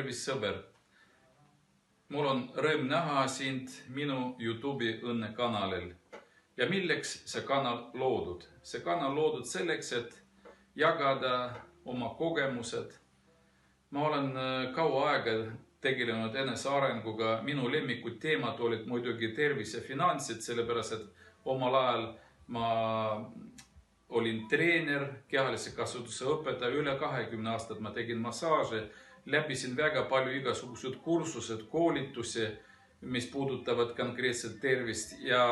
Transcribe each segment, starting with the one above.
Tervist, sõber! Mul on rõõm näha sind minu YouTube'i õnnekanalil. Ja milleks see kanal loodud? See kanal loodud selleks, et jagada oma kogemused. Ma olen kaua aega tegelenud enesearenguga. Minu lemmikud teemad olid muidugi tervis ja finantsid, sellepärast et omal ajal ma olin treener, kehalise kasvatuse õpetaja, üle 20 aastat ma tegin massaaže, läbisin väga palju igasugused kursused, koolitusi, mis puudutavad konkreetselt tervist ja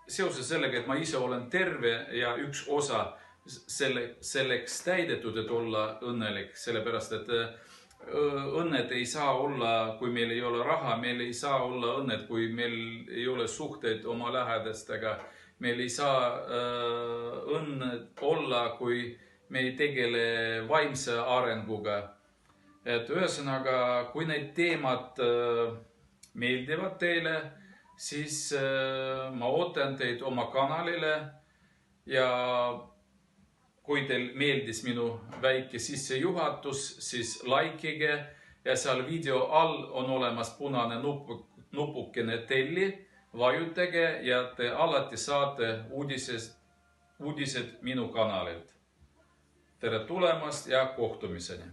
seoses sellega, et ma ise olen terve ja üks osa selleks täidetud, et olla õnnelik, sellepärast et õnned ei saa olla, kui meil ei ole raha, meil ei saa olla õnned, kui meil ei ole suhteid oma lähedastega, meil ei saa õnn olla, kui me ei tegele vaimse arenguga. Et ühesõnaga, kui need teemad meeldivad teile, siis ma ootan teid oma kanalile ja kui teil meeldis minu väike sissejuhatus, siis likeige ja seal video all on olemas punane nupukene telli, vajutage ja te alati saate uudised minu kanalilt. Tere tulemast ja kohtumiseni!